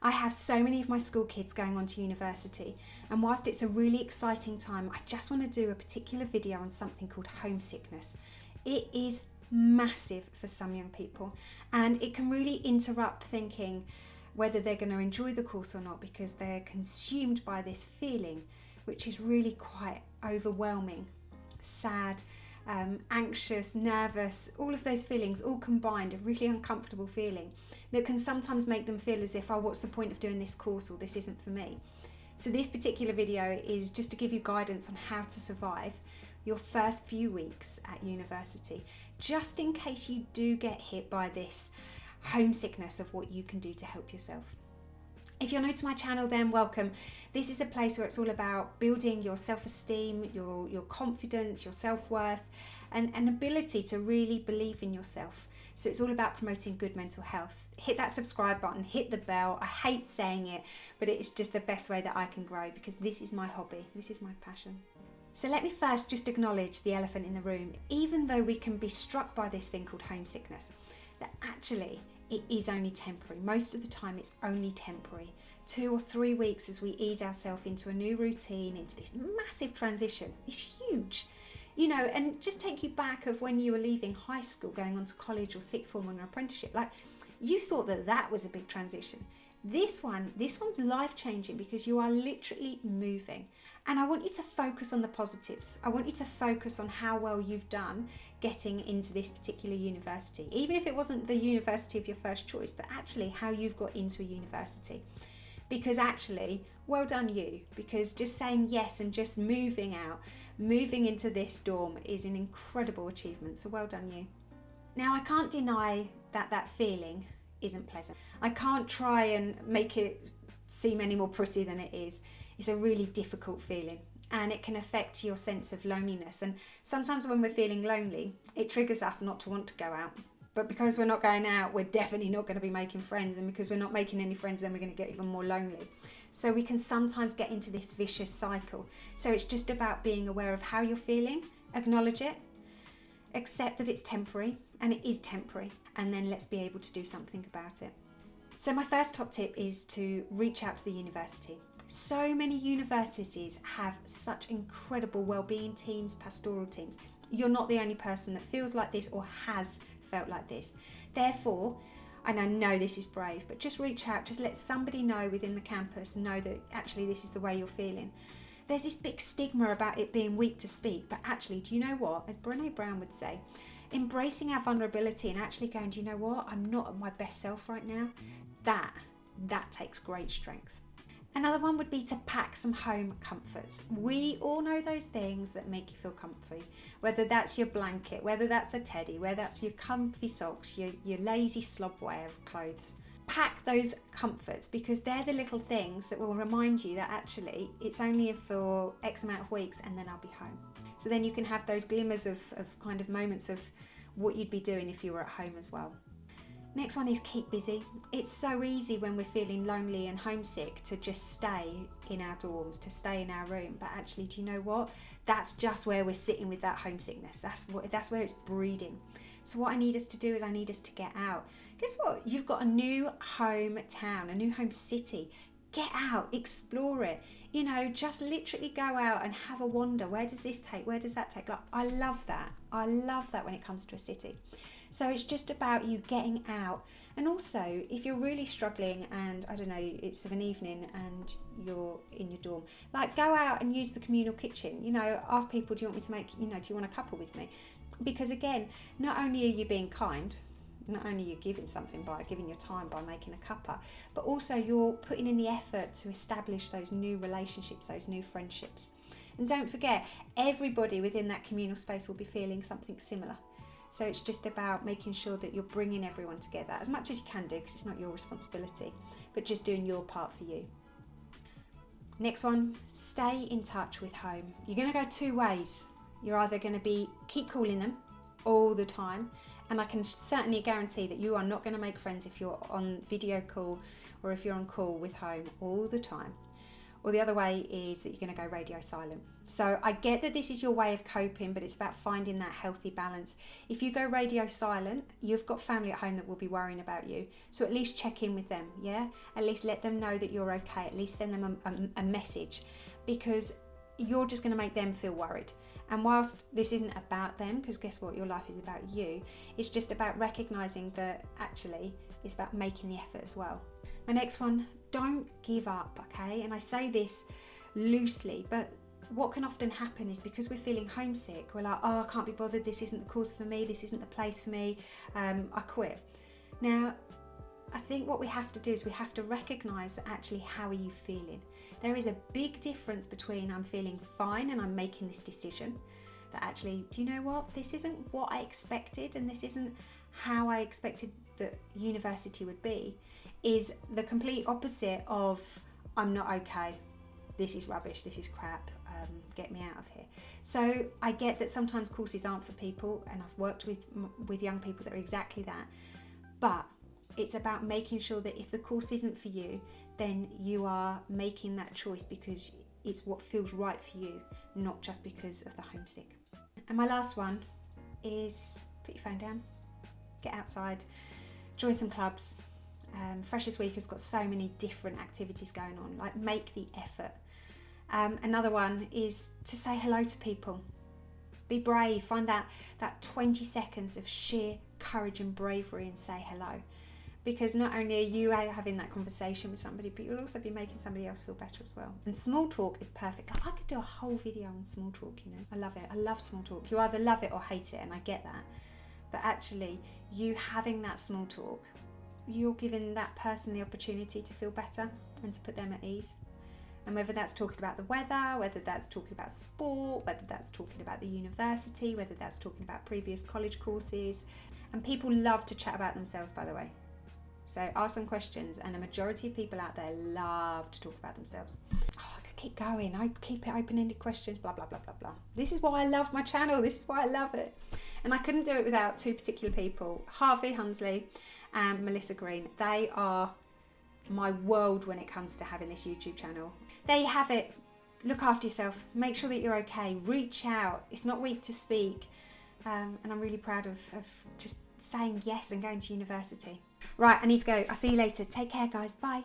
I have so many of my school kids going on to university, and whilst it's a really exciting time, I just want to do a particular video on something called homesickness. It is massive for some young people, and it can really interrupt thinking whether they're going to enjoy the course or not, because they're consumed by this feeling, which is really quite overwhelming, sad, anxious, nervous, all of those feelings all combined, a really uncomfortable feeling that can sometimes make them feel as if, oh, what's the point of doing this course, or this isn't for me. So this particular video is just to give you guidance on how to survive your first few weeks at university, just in case you do get hit by this homesickness of what you can do to help yourself. If you're new to my channel, then welcome. This is a place where it's all about building your self-esteem, your confidence, your self-worth, and an ability to really believe in yourself. So it's all about promoting good mental health. Hit that subscribe button, hit the bell. I hate saying it, but it's just the best way that I can grow, because this is my hobby, this is my passion. So let me first just acknowledge the elephant in the room. Even though we can be struck by this thing called homesickness, that actually it is only temporary. Most of the time it's only temporary. 2 or 3 weeks as we ease ourselves into a new routine, into this massive transition. It's huge, you know, and just take you back of when you were leaving high school, going on to college or sixth form or an apprenticeship. Like, you thought that that was a big transition. This one's life-changing, because you are literally moving. And I want you to focus on the positives. I want you to focus on how well you've done getting into this particular university, even if it wasn't the university of your first choice, but actually how you've got into a university. Because actually, well done you, because just saying yes and just moving out, moving into this dorm is an incredible achievement, so well done you. Now, I can't deny that that feeling isn't pleasant. I can't try and make it seem any more pretty than it is. It's a really difficult feeling, and it can affect your sense of loneliness. And sometimes when we're feeling lonely, it triggers us not to want to go out. But because we're not going out, we're definitely not going to be making friends. And because we're not making any friends, then we're going to get even more lonely. So we can sometimes get into this vicious cycle. So it's just about being aware of how you're feeling, acknowledge it, accept that it's temporary, and it is temporary, and then let's be able to do something about it. So my first top tip is to reach out to the university. So many universities have such incredible wellbeing teams, pastoral teams. You're not the only person that feels like this or has felt like this. Therefore, and I know this is brave, but just reach out, just let somebody know within the campus know that actually this is the way you're feeling. There's this big stigma about it being weak to speak, but actually, do you know what? As Brené Brown would say, embracing our vulnerability and actually going, do you know what? I'm not at my best self right now. That takes great strength. Another one would be to pack some home comforts. We all know those things that make you feel comfy, whether that's your blanket, whether that's a teddy, whether that's your comfy socks, your lazy slobwear of clothes. Pack those comforts, because they're the little things that will remind you that actually it's only for X amount of weeks and then I'll be home. So then you can have those glimmers of kind of moments of what you'd be doing if you were at home as well. Next one is keep busy. It's so easy when we're feeling lonely and homesick to just stay in our dorms, to stay in our room. But actually, do you know what? That's just where we're sitting with that homesickness. That's where it's breeding. So what I need us to do is I need us to get out. Guess what? You've got a new hometown, a new home city. Get out, explore it. You know, just literally go out and have a wander. Where does this take? Where does that take? Like, I love that. I love that when it comes to a city. So it's just about you getting out. And also, if you're really struggling and, I don't know, it's of an evening and you're in your dorm, like, go out and use the communal kitchen. You know, ask people, do you want me to make, you know, do you want a cuppa with me? Because again, not only are you being kind, not only are you giving something by giving your time by making a cuppa, but also you're putting in the effort to establish those new relationships, those new friendships. And don't forget, everybody within that communal space will be feeling something similar. So it's just about making sure that you're bringing everyone together as much as you can do, because it's not your responsibility, but just doing your part for you. Next one, stay in touch with home. You're going to go 2 ways. You're either going to keep calling them all the time, and I can certainly guarantee that you are not going to make friends if you're on video call or if you're on call with home all the time. or the other way is that you're going to go radio silent. So I get that this is your way of coping, but it's about finding that healthy balance. If you go radio silent, you've got family at home that will be worrying about you. So at least check in with them, yeah? At least let them know that you're okay. At least send them a message, because you're just going to make them feel worried. And whilst this isn't about them, because guess what, your life is about you, it's just about recognising that actually it's about making the effort as well. My next one, don't give up, okay? And I say this loosely, but what can often happen is because we're feeling homesick, we're like, oh, I can't be bothered, this isn't the course for me, this isn't the place for me, I quit. Now, I think what we have to do is we have to recognise that actually, how are you feeling? There is a big difference between I'm feeling fine and I'm making this decision that actually, do you know what, this isn't what I expected and this isn't how I expected that university would be, is the complete opposite of I'm not okay, this is rubbish, this is crap, get me out of here. So I get that sometimes courses aren't for people, and I've worked with young people that are exactly that, but it's about making sure that if the course isn't for you, then you are making that choice because it's what feels right for you, not just because of the homesick. And my last one is put your phone down, get outside, join some clubs. Freshers Week has got so many different activities going on, like make the effort. Another one is to say hello to people. Be brave, find that 20 seconds of sheer courage and bravery and say hello. Because not only are you having that conversation with somebody, but you'll also be making somebody else feel better as well. And small talk is perfect. Like, I could do a whole video on small talk, you know. I love it. I love small talk. You either love it or hate it, and I get that. But actually, you having that small talk, you're giving that person the opportunity to feel better and to put them at ease. And whether that's talking about the weather, whether that's talking about sport, whether that's talking about the university, whether that's talking about previous college courses. And people love to chat about themselves, by the way. So ask them questions, and a majority of people out there love to talk about themselves. Oh, I could keep going. I keep it open-ended questions, blah, blah, blah, blah, blah. This is why I love my channel. This is why I love it. And I couldn't do it without two particular people, Harvey Hunsley and Melissa Green. They are my world when it comes to having this YouTube channel. There you have it. Look after yourself. Make sure that you're okay. Reach out. It's not weak to speak. And I'm really proud of just saying yes and going to university. Right, I need to go. I'll see you later. Take care, guys. Bye.